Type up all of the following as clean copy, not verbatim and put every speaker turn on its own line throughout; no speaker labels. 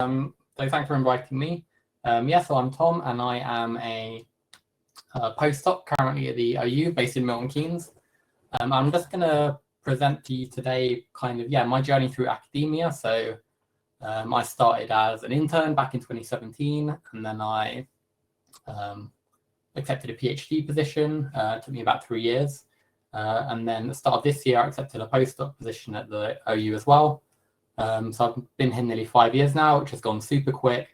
So thanks for inviting me. So I'm Tom, and I am a postdoc currently at the OU based in Milton Keynes. I'm just going to present to you today my journey through academia. So I started as an intern back in 2017, and then I accepted a PhD position. It took me about 3 years. And then at the start of this year, I accepted a postdoc position at the OU as well. So I've been here nearly 5 years now, which has gone super quick.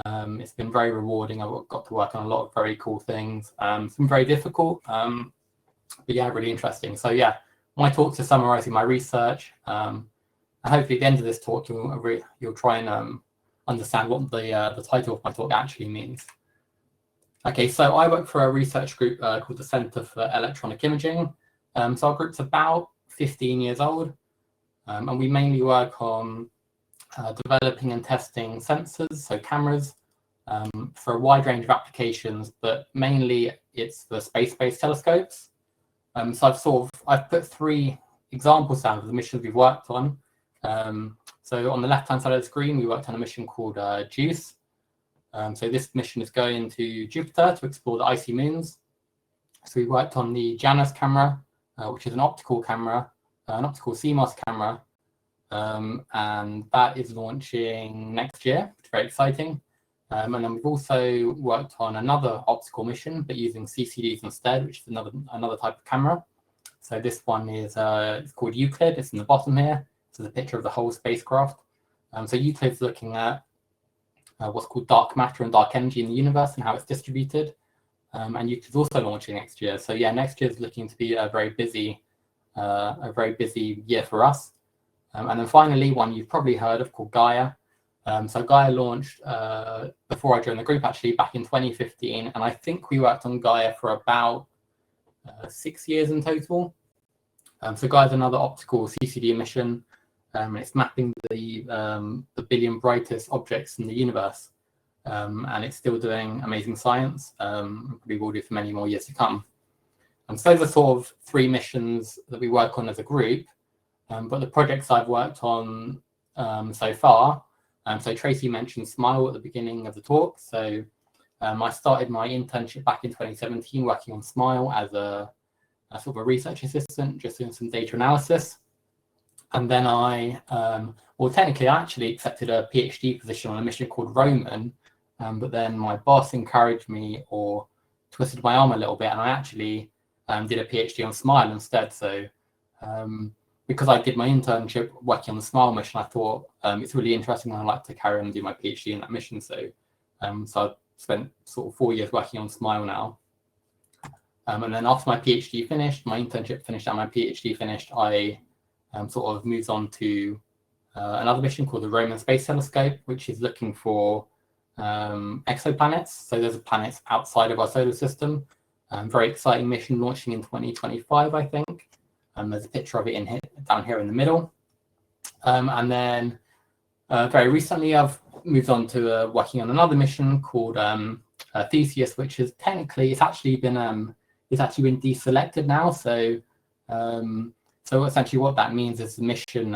It's been very rewarding. I've got to work on a lot of very cool things. Some very difficult, but yeah, really interesting. So yeah, my talks are summarizing my research. And hopefully at the end of this talk, you'll try and understand what the title of my talk actually means. Okay, so I work for a research group called the Center for Electronic Imaging. So our group's about 15 years old. And we mainly work on developing and testing sensors, so cameras, for a wide range of applications, but mainly it's the space-based telescopes. So I've put 3 examples down of the missions we've worked on. So on the left-hand side of the screen, we worked on a mission called JUICE. So this mission is going to Jupiter to explore the icy moons. So we worked on the Janus camera, which is an optical camera, an optical CMOS camera, and that is launching next year, which is very exciting. And then we've also worked on another optical mission, but using CCDs instead, which is another type of camera. So this one is it's called Euclid. It's in the bottom here. This is a picture of the whole spacecraft. So Euclid's looking at what's called dark matter and dark energy in the universe and how it's distributed. And Euclid's also launching next year. So yeah, next year is looking to be a very busy year for us. And then finally, one you've probably heard of called Gaia. So Gaia launched before I joined the group, actually, back in 2015. And I think we worked on Gaia for about 6 years in total. So Gaia is another optical CCD mission. And it's mapping the billion brightest objects in the universe. And it's still doing amazing science. We will do for many more years to come. And so those are sort of 3 missions that we work on as a group. But the projects I've worked on so far, so Tracy mentioned SMILE at the beginning of the talk. So I started my internship back in 2017 working on SMILE as a sort of a research assistant, just doing some data analysis. And then technically I actually accepted a PhD position on a mission called Roman, but then my boss encouraged me or twisted my arm a little bit, and I actually did a PhD on SMILE instead. So because I did my internship working on the SMILE mission, I thought it's really interesting and I'd like to carry on and do my PhD in that mission. So I've spent sort of 4 years working on SMILE now. And then after my PhD finished, my internship finished and my PhD finished, I sort of moved on to another mission called the Roman Space Telescope, which is looking for exoplanets. So there's planets outside of our solar system. Very exciting mission launching in 2025, I think. There's a picture of it down here in the middle. And then very recently, I've moved on to working on another mission called Theseus, which is technically it's actually been deselected now. So essentially, what that means is the mission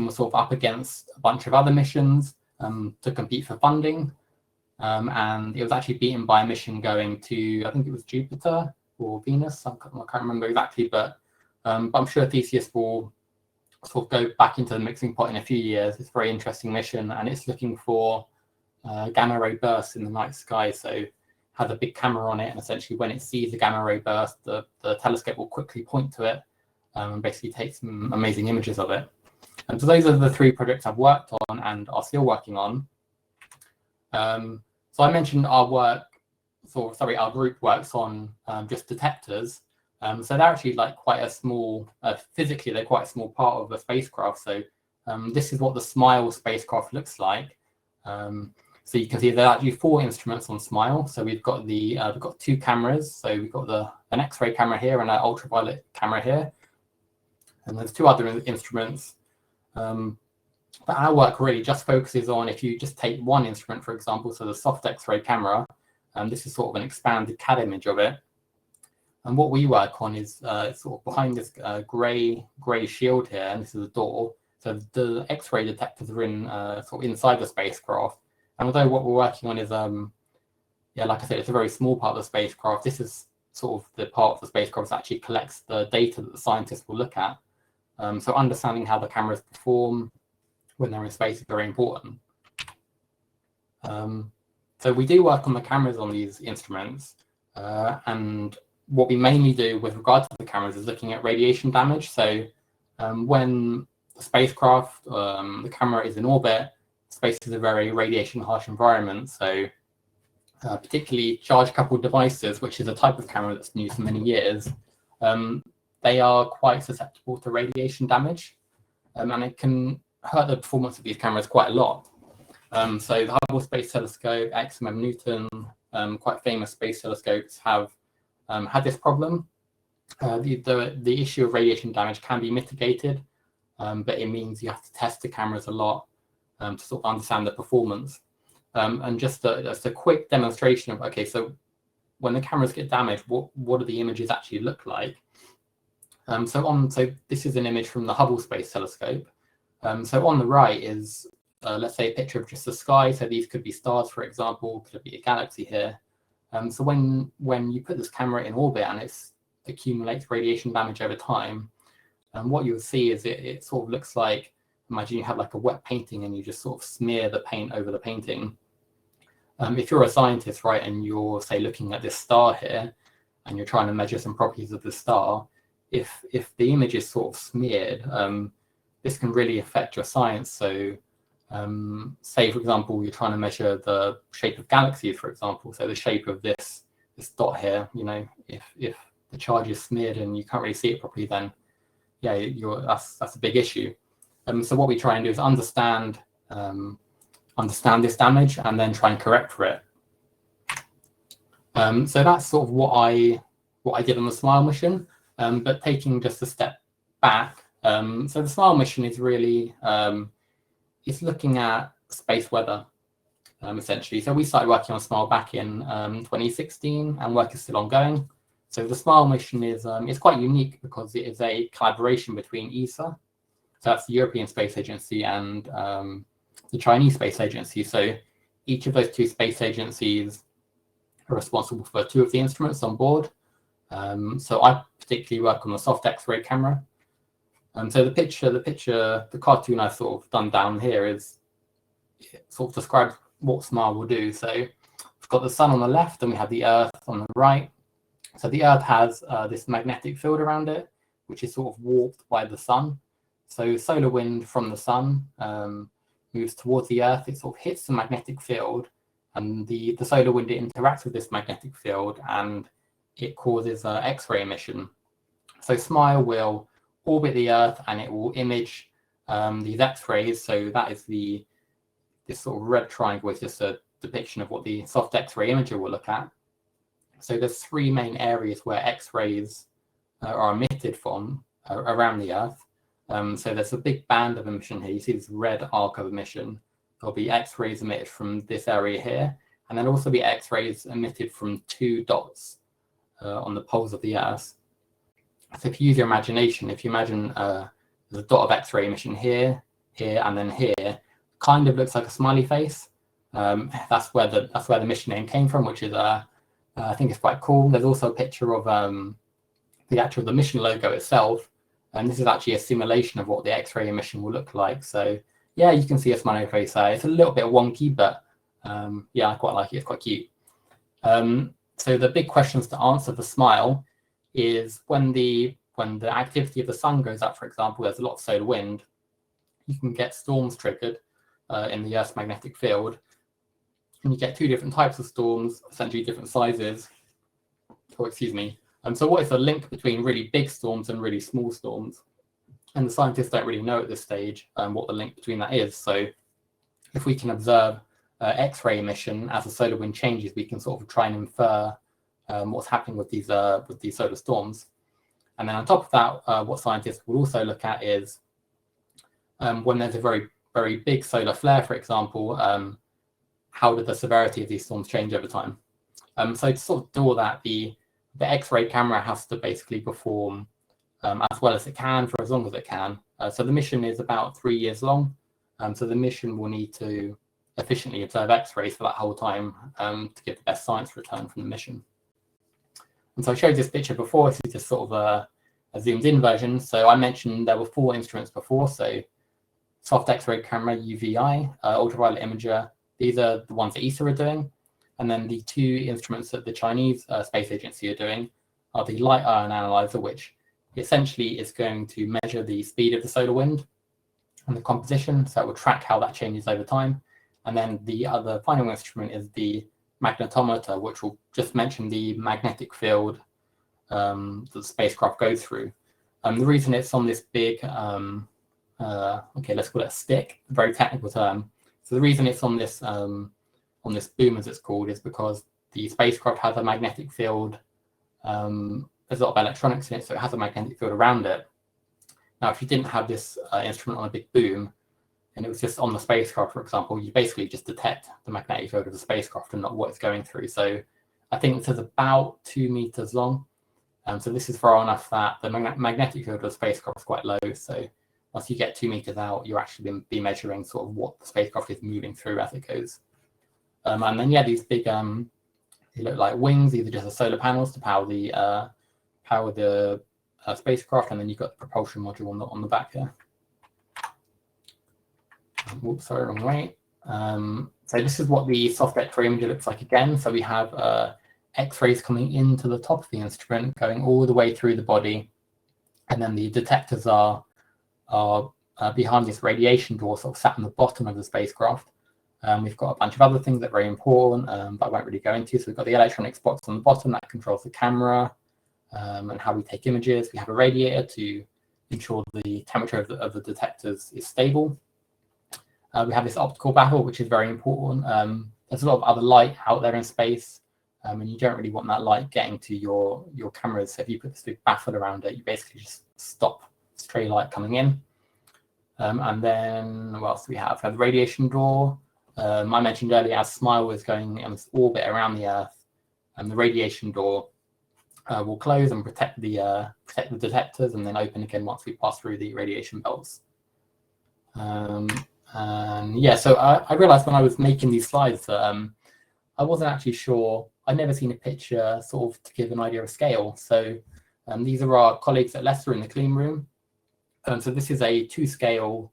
was sort of up against a bunch of other missions to compete for funding. And it was actually beaten by a mission going to, I think it was Jupiter or Venus. I can't remember exactly, but I'm sure Theseus will sort of go back into the mixing pot in a few years. It's a very interesting mission, and it's looking for gamma ray bursts in the night sky. So it has a big camera on it, and essentially when it sees a gamma ray burst, the telescope will quickly point to it and basically take some amazing images of it. And so those are the 3 projects I've worked on and are still working on. So I mentioned our group works on just detectors. So they're actually like quite a small, physically, they're quite a small part of the spacecraft. So this is what the SMILE spacecraft looks like. So you can see there are actually 4 instruments on SMILE. So we've got 2 cameras. So we've got an X-ray camera here and an ultraviolet camera here. And there's 2 other instruments. But our work really just focuses on, if you just take one instrument, for example, so the soft X-ray camera, this is sort of an expanded CAD image of it. And what we work on is sort of behind this gray shield here, and this is a door. So the X-ray detectors are in sort of inside the spacecraft. And although what we're working on is, yeah, like I said, it's a very small part of the spacecraft. This is sort of the part of the spacecraft that actually collects the data that the scientists will look at. So understanding how the cameras perform when they're in space is very important. So we do work on the cameras on these instruments, and what we mainly do with regard to the cameras is looking at radiation damage. So when the spacecraft, the camera is in orbit, space is a very radiation harsh environment. So particularly charge coupled devices, which is a type of camera that's been used for many years, they are quite susceptible to radiation damage, and it can hurt the performance of these cameras quite a lot. So the Hubble Space Telescope, XMM Newton, quite famous space telescopes have had this problem. The issue of radiation damage can be mitigated, but it means you have to test the cameras a lot to sort of understand the performance. And just a quick demonstration of, okay, so when the cameras get damaged, what do the images actually look like? So this is an image from the Hubble Space Telescope. So on the right is, let's say, a picture of just the sky. So these could be stars, for example, could be a galaxy here. So when you put this camera in orbit and it accumulates radiation damage over time, what you'll see is it sort of looks like, imagine you have like a wet painting and you just sort of smear the paint over the painting. If you're a scientist, right, and you're, say, looking at this star here and you're trying to measure some properties of the star, if the image is sort of smeared, this can really affect your science. So say, for example, you're trying to measure the shape of galaxies, for example. So the shape of this dot here, you know, if the charge is smeared and you can't really see it properly, then yeah, that's a big issue. So what we try and do is understand this damage and then try and correct for it. So that's sort of what I did on the SMILE mission. But taking just a step back, so the SMILE mission is really it's looking at space weather, essentially. So we started working on SMILE back in 2016, and work is still ongoing. So the SMILE mission is quite unique because it is a collaboration between ESA, so that's the European Space Agency, and the Chinese Space Agency. So each of those two space agencies are responsible for two of the instruments on board. So I particularly work on the soft X-ray camera. So the cartoon I've sort of done down here is, it sort of describes what SMILE will do. So we've got the sun on the left and we have the Earth on the right. So the Earth has this magnetic field around it, which is sort of warped by the sun. So solar wind from the sun moves towards the Earth. It sort of hits the magnetic field, and the solar wind interacts with this magnetic field, and it causes X-ray emission. So SMILE will orbit the Earth and it will image these X-rays. So that is this sort of red triangle is just a depiction of what the soft X-ray imager will look at. So there's three main areas where X-rays are emitted from around the Earth. So there's a big band of emission here. You see this red arc of emission. There'll be X-rays emitted from this area here, and there'll also be X-rays emitted from two dots on the poles of the Earth. So if you use your imagination, if you imagine there's a dot of X-ray emission here, here, and then here, kind of looks like a smiley face. That's where the mission name came from, which is I think it's quite cool. There's also a picture of the mission logo itself, and this is actually a simulation of what the X-ray emission will look like. So yeah, you can see a smiley face there. It's a little bit wonky, but yeah, I quite like it. It's quite cute. So the big questions to answer for SMILE is when the activity of the sun goes up, for example, there's a lot of solar wind, you can get storms triggered in the Earth's magnetic field. And you get two different types of storms, essentially different sizes. Oh, excuse me. So what is the link between really big storms and really small storms? And the scientists don't really know at this stage what the link between that is. So if we can observe X-ray emission as the solar wind changes, we can sort of try and infer what's happening with these solar storms. And then on top of that, what scientists will also look at is when there's a very, very big solar flare, for example, how did the severity of these storms change over time? So to sort of do all that, the X-ray camera has to basically perform as well as it can for as long as it can. So the mission is about 3 years long. So the mission will need to efficiently observe X-rays for that whole time to give the best science return from the mission. And so I showed this picture before. This is just sort of a zoomed in version. So I mentioned there were 4 instruments before. So soft X-ray camera, UVI, ultraviolet imager. These are the ones that ESA are doing. And then the 2 instruments that the Chinese Space Agency are doing are the light ion analyzer, which essentially is going to measure the speed of the solar wind and the composition. So it will track how that changes over time. And then the other final instrument is the magnetometer, which will just mention the magnetic field that the spacecraft goes through. The reason it's on this big, okay, let's call it a stick, a very technical term. So the reason it's on this boom, as it's called, is because the spacecraft has a magnetic field. There's a lot of electronics in it, so it has a magnetic field around it. Now, if you didn't have this instrument on a big boom, and it was just on the spacecraft, for example, you basically just detect the magnetic field of the spacecraft and not what it's going through. So I think this is about 2 meters long. So this is far enough that the magnetic field of the spacecraft is quite low. So once you get 2 meters out, you're actually going to be measuring sort of what the spacecraft is moving through as it goes. And then, yeah, these big, they look like wings. These are just the solar panels to power the spacecraft, and then you've got the propulsion module on the back here. Whoops, sorry, wrong way. So this is what the soft X-ray imager looks like again. So we have X-rays coming into the top of the instrument, going all the way through the body, and then the detectors are behind this radiation door, sort of sat on the bottom of the spacecraft. We've got a bunch of other things that are very important, but I won't really go into. So we've got the electronics box on the bottom that controls the camera and how we take images. We have a radiator to ensure the temperature of the detectors is stable. We have this optical baffle, which is very important. There's a lot of other light out there in space, and you don't really want that light getting to your cameras. So if you put this big baffle around it, you basically just stop stray light coming in. And then what else do we have? We have the radiation door. I mentioned earlier, as SMILE is going in this orbit around the Earth, and the radiation door will close and protect the detectors, and then open again once we pass through the radiation belts. And yeah, so I realized when I was making these slides that I wasn't actually sure. I'd never seen a picture sort of to give an idea of scale. So these are our colleagues at Leicester in the clean room. So this is a 2-scale.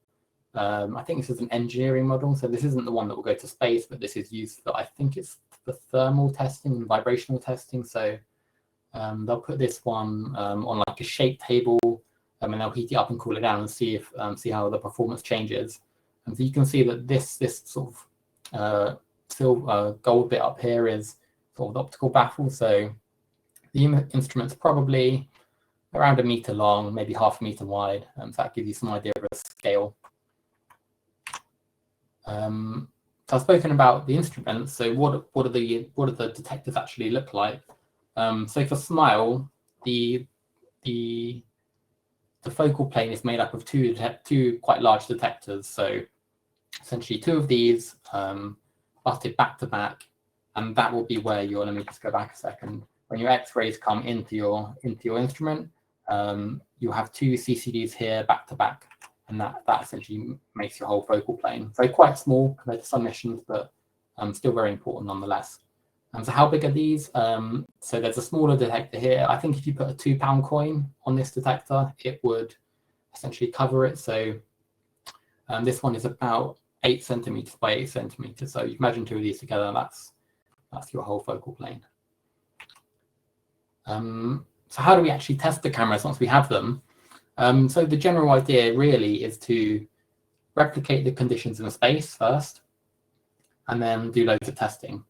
I think this is an engineering model. So this isn't the one that will go to space, but this is used for, I think it's the thermal testing and vibrational testing. So they'll put this one on like a shake table, and they'll heat it up and cool it down and see how the performance changes. And so you can see that this sort of silver gold bit up here is sort of the optical baffle. So the instrument's probably around 1 meter long, maybe half a meter wide. So that gives you some idea of a scale. So I've spoken about the instruments. So what do the detectors actually look like? So for SMILE, the focal plane is made up of two quite large detectors. So essentially 2 of these butted back to back, and that will be where let me just go back a second. When your X-rays come into your instrument, you'll have 2 CCDs here back to back, and that essentially makes your whole focal plane. So quite small compared to some missions, but still very important nonetheless. So how big are these? So there's a smaller detector here. I think if you put a £2 coin on this detector, it would essentially cover it. So this one is about 8 centimeters by 8 centimeters. So you imagine 2 of these together, that's your whole focal plane. So how do we actually test the cameras once we have them? So the general idea really is to replicate the conditions in space first, and then do loads of testing.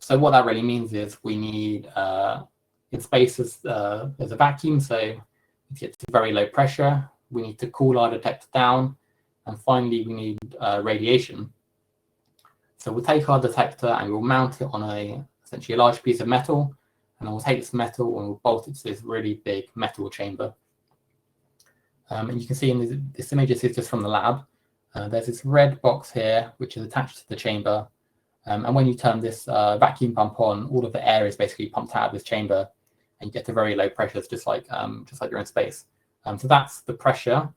So what that really means is we need, in space there's a vacuum, so to get to very low pressure, we need to cool our detector down, and finally we need radiation. So we'll take our detector and we'll mount it on essentially a large piece of metal, and then we'll take this metal and we'll bolt it to this really big metal chamber. And you can see in this image, this is just from the lab. There's this red box here, which is attached to the chamber. And when you turn this vacuum pump on, all of the air is basically pumped out of this chamber. and you get to very low pressures, just like you're in space. So that's the pressure.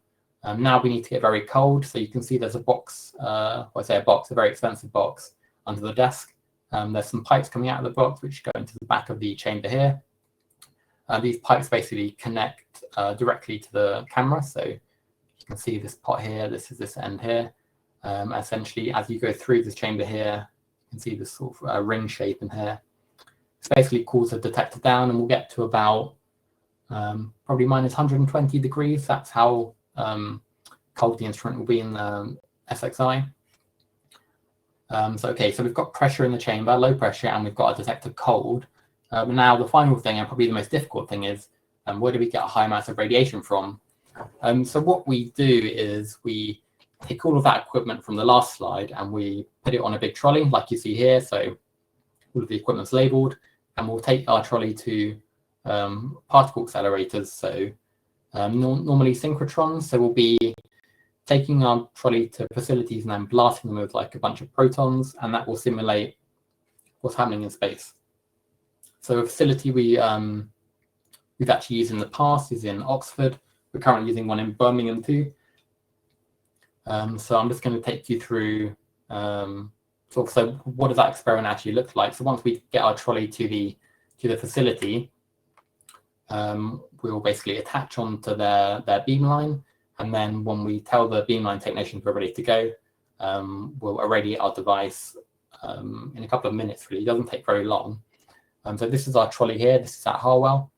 Now we need to get very cold. So you can see there's a box, well, I say a box, a very expensive box under the desk. There's some pipes coming out of the box which go into the back of the chamber here. These pipes basically connect directly to the camera. So you can see this pot here, this is this end here. Essentially, as you go through this chamber here, you can see this sort of ring shape in here. This basically cools the detector down, and we'll get to about probably minus 120 degrees. That's how cold the instrument will be in the SXI. So we've got pressure in the chamber, low pressure, and we've got a detector cold. Now the final thing, and probably the most difficult thing, is where do we get a high amount of radiation from? So what we do is we take all of that equipment from the last slide and we put it on a big trolley, like you see here. So all of the equipment's labeled, and we'll take our trolley to particle accelerators. So normally synchrotrons. So we'll be taking our trolley to facilities and then blasting them with like a bunch of protons, and that will simulate what's happening in space. So a facility we've actually used in the past is in Oxford. We're currently using one in Birmingham too. So I'm just going to take you through so what does that experiment actually look like. So once we get our trolley to the facility, we'll basically attach onto their beamline, and then when we tell the beamline technicians we're ready to go, we'll irradiate our device in a couple of minutes. Really, it doesn't take very long. So this is our trolley here. This is at Harwell.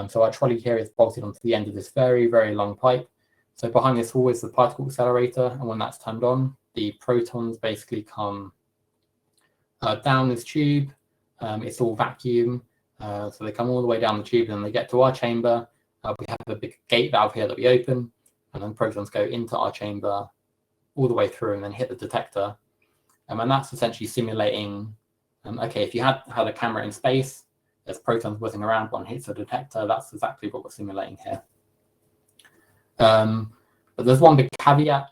So our trolley here is bolted onto the end of this very, very long pipe. So behind this wall is the particle accelerator, and when that's turned on, the protons basically come down this tube. It's all vacuum, so they come all the way down the tube, and they get to our chamber. We have a big gate valve here that we open, and then protons go into our chamber all the way through and then hit the detector. And that's essentially simulating, if you had a camera in space, there's protons whizzing around, one hits the detector. That's exactly what we're simulating here. But there's one big caveat.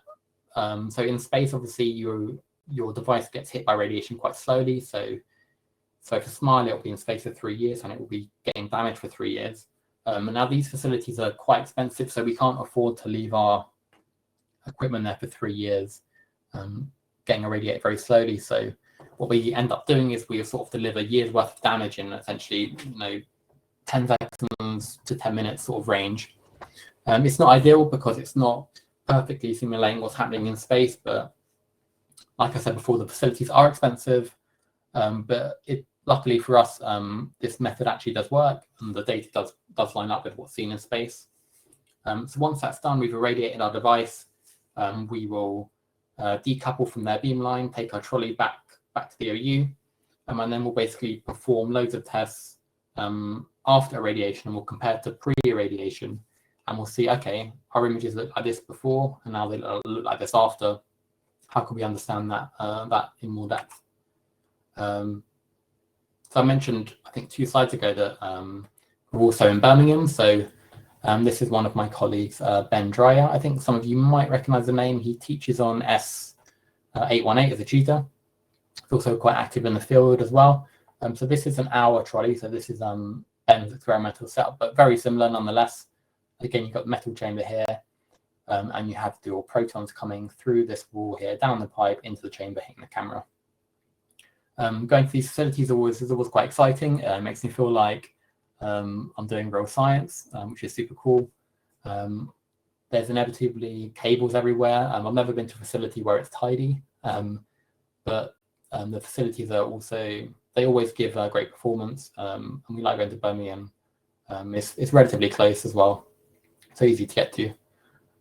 So in space, obviously, your device gets hit by radiation quite slowly. So for SMILE, it'll be in space for 3 years, and it will be getting damaged for 3 years. And now these facilities are quite expensive, so we can't afford to leave our equipment there for 3 years, getting irradiated very slowly. So what we end up doing is we sort of deliver years worth of damage in essentially 10 seconds to 10 minutes sort of range. It's not ideal because it's not perfectly simulating what's happening in space, but like I said before, the facilities are expensive, but luckily for us, this method actually does work, and the data does line up with what's seen in space. So once that's done, we've irradiated our device. We will decouple from their beamline, take our trolley back to the OU, and then we'll basically perform loads of tests after irradiation, and we'll compare to pre-irradiation. And we'll see, okay, our images look like this before, and now they look like this after. How can we understand that in more depth? So I mentioned, I think 2 slides ago, that we're also in Birmingham. So this is one of my colleagues, Ben Dreyer. I think some of you might recognize the name. He teaches on S818 as a tutor. He's also quite active in the field as well. So this is an hour trolley. So this is Ben's experimental setup, but very similar nonetheless. Again, you've got the metal chamber here, and you have your protons coming through this wall here, down the pipe, into the chamber, hitting the camera. Going to these facilities is always quite exciting. It makes me feel like I'm doing real science, which is super cool. There's inevitably cables everywhere. I've never been to a facility where it's tidy, but the facilities are also, they always give great performance, and we like going to Birmingham. It's relatively close as well. So easy to get to.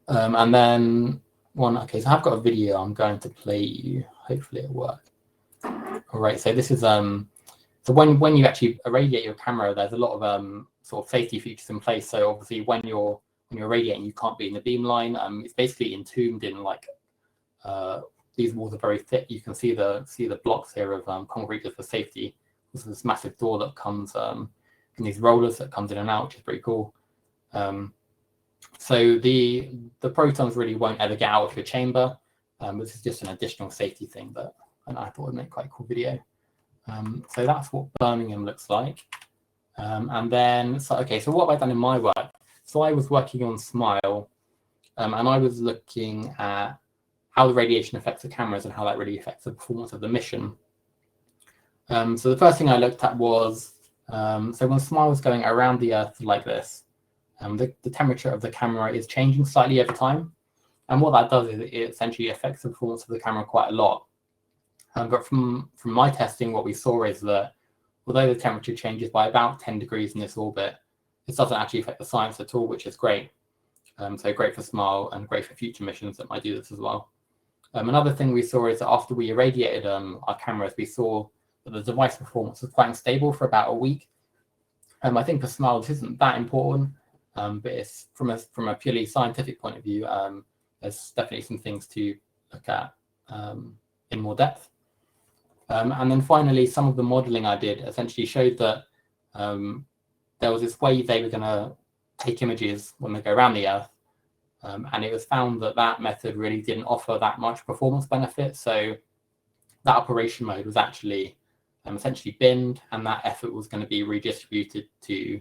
And then so I've got a video I'm going to play you. Hopefully it'll work. All right, so this is so when you actually irradiate your camera, there's a lot of sort of safety features in place. So obviously when you're irradiating, you can't be in the beam line. It's basically entombed in like these walls are very thick. You can see the blocks here of concrete just for safety. There's this massive door that comes and these rollers that comes in and out, which is pretty cool. So the protons really won't ever get out of your chamber. This is just an additional safety thing that I thought would make quite a cool video. So that's what Birmingham looks like. And then, so what have I done in my work? So I was working on SMILE, and I was looking at how the radiation affects the cameras and how that really affects the performance of the mission. So the first thing I looked at was, so when SMILE was going around the Earth like this, the temperature of the camera is changing slightly over time. And what that does is it essentially affects the performance of the camera quite a lot. But from my testing, what we saw is that although the temperature changes by about 10 degrees in this orbit, this doesn't actually affect the science at all, which is great. So great for SMILE and great for future missions that might do this as well. Another thing we saw is that after we irradiated our cameras, we saw that the device performance was quite unstable for about a week. I think for SMILE, this isn't that important, but it's from a purely scientific point of view, there's definitely some things to look at in more depth. And then finally, some of the modeling I did essentially showed that there was this way they were going to take images when they go around the Earth. And it was found that that method really didn't offer that much performance benefit. So that operation mode was actually essentially binned, and that effort was going to be redistributed to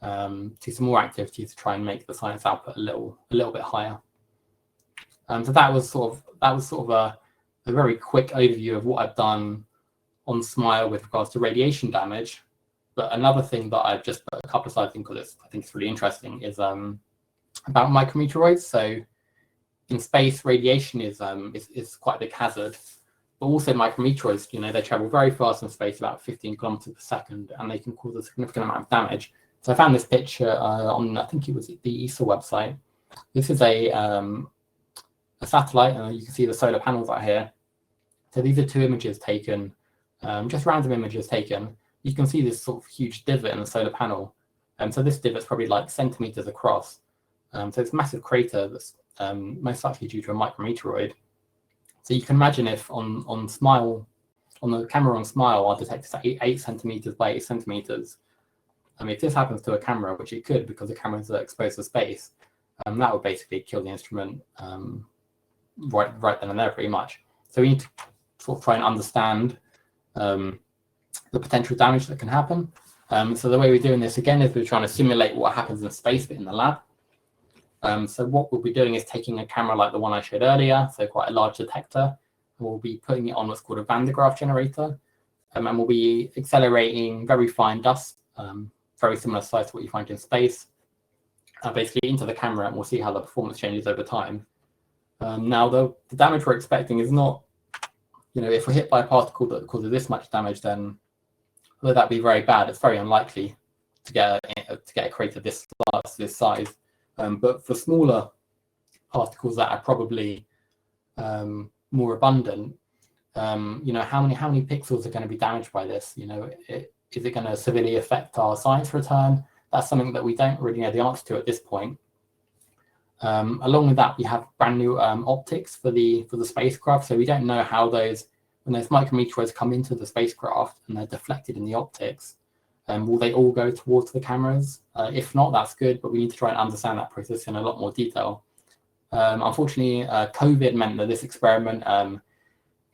some more activities to try and make the science output a little bit higher. So that was sort of a very quick overview of what I've done on SMILE with regards to radiation damage. But another thing that I've just put a couple of slides in because I think it's really interesting is about micrometeoroids. So in space, radiation is quite a big hazard, but also micrometeoroids, they travel very fast in space, about 15 kilometers per second, and they can cause a significant amount of damage. So I found this picture on, I think it was the ESA website. This is a satellite, and you can see the solar panels out here. So these are two images taken, just random images taken. You can see this sort of huge divot in the solar panel. So this divot's probably like centimeters across. So it's a massive crater that's most likely due to a micrometeoroid. So you can imagine if on SMILE, on the camera on SMILE, our detector's at 8 centimeters by 8 centimeters. If this happens to a camera, which it could because the cameras are exposed to space, that would basically kill the instrument right then and there, pretty much. So we need to sort of try and understand the potential damage that can happen. So the way we're doing this again is we're trying to simulate what happens in space, but in the lab. So what we'll be doing is taking a camera like the one I showed earlier, so quite a large detector, and we'll be putting it on what's called a Van de Graaff generator, and we'll be accelerating very fine dust, very similar size to what you find in space, basically into the camera, and we'll see how the performance changes over time. Now, the damage we're expecting is not, if we're hit by a particle that causes this much damage, then will that be very bad? It's very unlikely to get a crater this size. But for smaller particles that are probably more abundant, how many pixels are going to be damaged by this? Is it going to severely affect our science return? That's something that we don't really know the answer to at this point. Along with that, we have brand new optics for the spacecraft, so we don't know how when those micrometeoroids come into the spacecraft and they're deflected in the optics, will they all go towards the cameras? If not, that's good, but we need to try and understand that process in a lot more detail. Unfortunately, COVID meant that this experiment,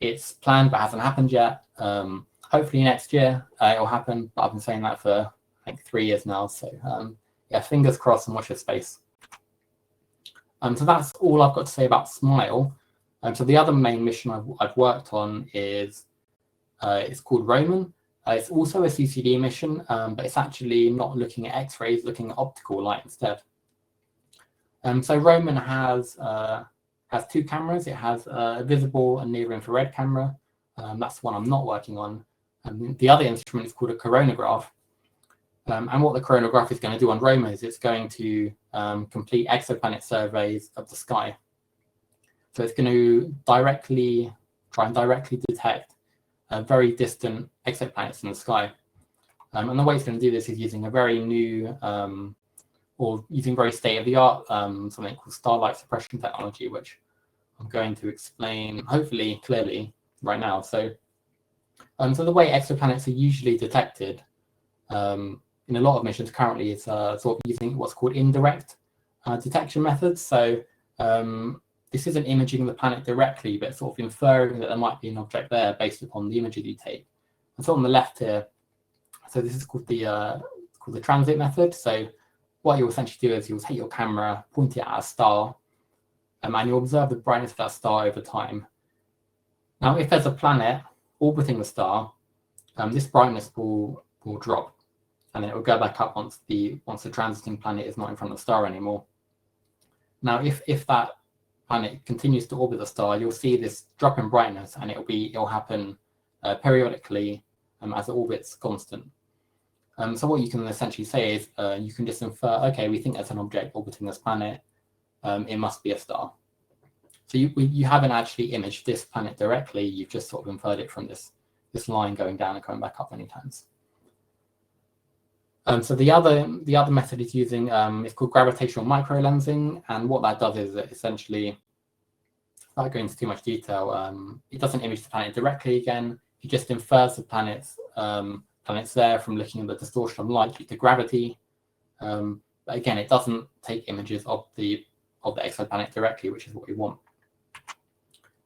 it's planned but hasn't happened yet. Hopefully next year it will happen, but I've been saying that for I think 3 years now. So yeah, fingers crossed and watch this space. So that's all I've got to say about SMILE. So the other main mission I've worked on is it's called Roman. It's also a CCD mission, but it's actually not looking at X-rays, looking at optical light instead. So Roman has 2 cameras. It has a visible and near-infrared camera. That's the one I'm not working on. The other instrument is called a coronagraph. And what the coronagraph is going to do on Roman is it's going to complete exoplanet surveys of the sky. So it's going to try and directly detect very distant exoplanets in the sky. And the way it's going to do this is using a very new, or using very state-of-the-art, something called starlight suppression technology, which I'm going to explain hopefully clearly right now. So the way exoplanets are usually detected in a lot of missions currently is sort of using what's called indirect detection methods. So this isn't imaging the planet directly, but sort of inferring that there might be an object there based upon the images you take. And so on the left here, so this is called the called the transit method. So what you'll essentially do is you'll take your camera, point it at a star, and you'll observe the brightness of that star over time. Now, if there's a planet orbiting the star, this brightness will drop, and then it will go back up once the transiting planet is not in front of the star anymore. Now, if that planet continues to orbit the star, you'll see this drop in brightness, and it'll happen periodically as it orbits constant. So what you can essentially say is you can just infer, okay, we think there's an object orbiting this planet. It must be a star. So you haven't actually imaged this planet directly. You've just sort of inferred it from this line going down and coming back up many times. So the other method is using it's called gravitational microlensing, and what that does is it essentially, without going into too much detail, it doesn't image the planet directly again. It just infers the planets there from looking at the distortion of light due to gravity. But again, it doesn't take images of the exoplanet directly, which is what we want.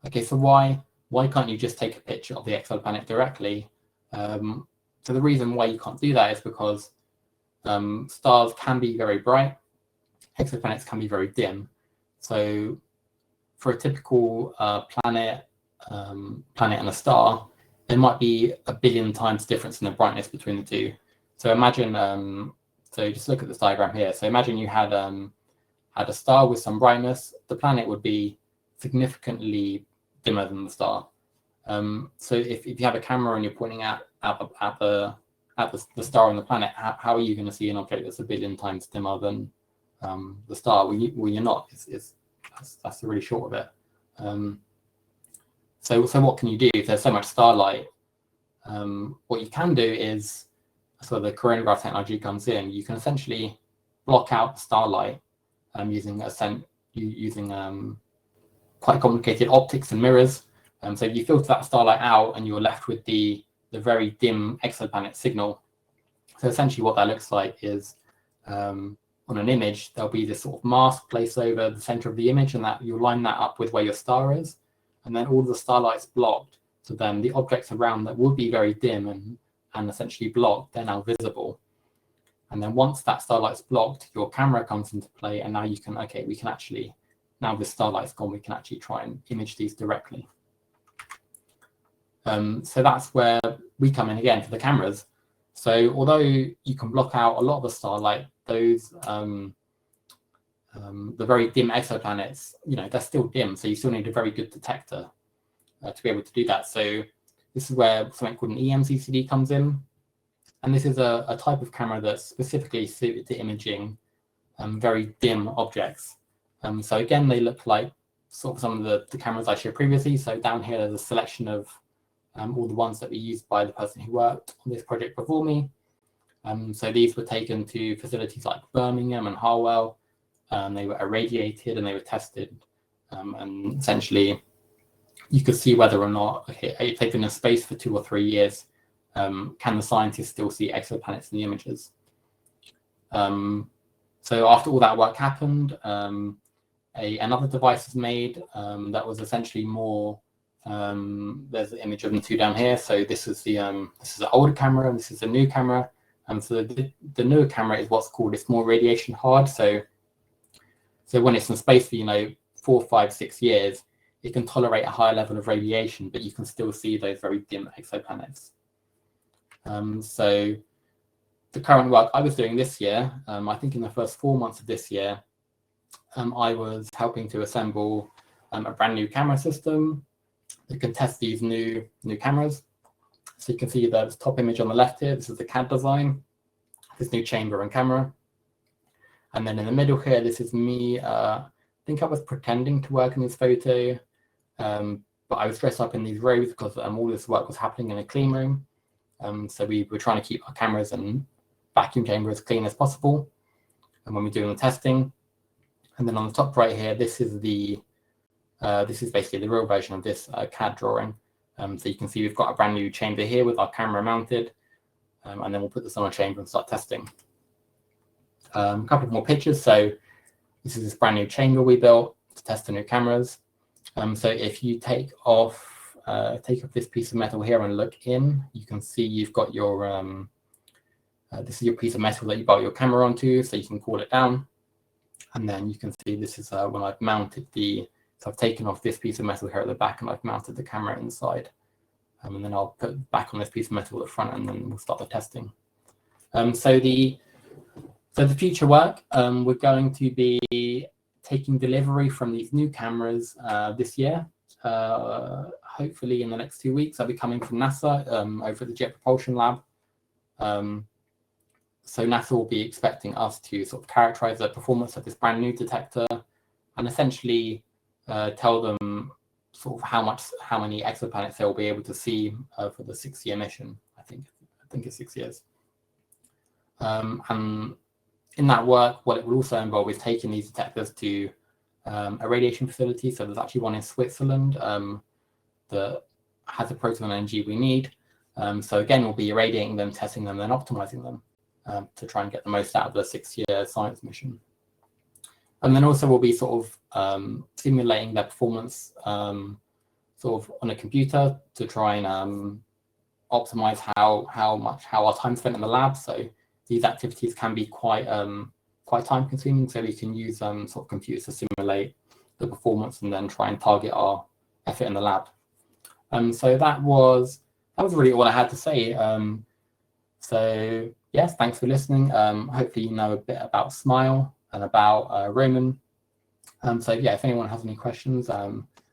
Okay, so why can't you just take a picture of the exoplanet directly? So the reason why you can't do that is because stars can be very bright, exoplanets can be very dim. So for a typical planet and a star, there might be 1 billion times difference in the brightness between the two. So imagine, so just look at this diagram here. So imagine you had a star with some brightness. The planet would be significantly dimmer than the star. So if you have a camera and you're pointing at the star and the planet, how are you going to see an object that's 1 billion times dimmer than the star? Well, you're not. That's the really short of it. So what can you do if there's so much starlight? What you can do is, so the coronagraph technology comes in. You can essentially block out the starlight using quite complicated optics and mirrors. So if you filter that starlight out, and you're left with the very dim exoplanet signal. So essentially what that looks like is on an image, there'll be this sort of mask placed over the center of the image, and that you'll line that up with where your star is. And then all the starlight's blocked. So then the objects around that would be very dim and essentially blocked, they're now visible. And then once that starlight's blocked, your camera comes into play, and now you can, okay, we can actually, now this starlight's gone, we can actually try and image these directly. So that's where we come in again for the cameras. So although you can block out a lot of the starlight, those the very dim exoplanets, they're still dim, so you still need a very good detector to be able to do that. So this is where something called an EMCCD comes in, and this is a type of camera that's specifically suited to imaging very dim objects. So again, they look like sort of some of the cameras I showed previously. So down here, there's a selection of all the ones that were used by the person who worked on this project before me. So these were taken to facilities like Birmingham and Harwell. They were irradiated and they were tested. And essentially, you could see whether or not, okay, if they've been in space for 2 or 3 years, can the scientists still see exoplanets in the images? So after all that work happened, another device was made that was essentially more. There's an image of them two down here. So this is an older camera, and this is a new camera. So the newer camera is what's called, it's more radiation hard. So when it's in space for 4, 5, 6 years, it can tolerate a higher level of radiation, but you can still see those very dim exoplanets. So the current work I was doing this year, I think in the first 4 months of this year, I was helping to assemble a brand new camera system that can test these new cameras. So you can see the top image on the left here. This is the CAD design, this new chamber and camera. And then in the middle here, this is me. I think I was pretending to work in this photo, but I was dressed up in these robes because all this work was happening in a clean room. So we were trying to keep our cameras and vacuum chamber as clean as possible, and when we're doing the testing. And then on the top right here, this is basically the real version of this CAD drawing. So you can see we've got a brand new chamber here with our camera mounted, and then we'll put this on a chamber and start testing. A couple more pictures. So this is this brand new chamber we built to test the new cameras. So if you take off this piece of metal here and look in, you can see you've got your This is your piece of metal that you bolt your camera onto, so you can cool it down. And then you can see this is when I've mounted so I've taken off this piece of metal here at the back and I've mounted the camera inside. And then I'll put back on this piece of metal at the front, and then we'll start the testing. So the future work, we're going to be taking delivery from these new cameras this year. Hopefully in the next 2 weeks, they'll be coming from NASA over at the Jet Propulsion Lab. So NASA will be expecting us to sort of characterize the performance of this brand new detector and essentially tell them sort of how many exoplanets they'll be able to see for the 6-year mission. I think it's 6 years. And in that work, what it will also involve is taking these detectors to a radiation facility. So there's actually one in Switzerland that has the proton energy we need. So again, we'll be irradiating them, testing them, then optimizing them to try and get the most out of the 6-year science mission. And then also we'll be sort of simulating their performance sort of on a computer to try and optimize how our time spent in the lab. So these activities can be quite time consuming. So we can use sort of computers to simulate the performance and then try and target our effort in the lab. So that was really all I had to say. So yes, thanks for listening. Hopefully you know a bit about SMILE and about Roman. So yeah, if anyone has any questions,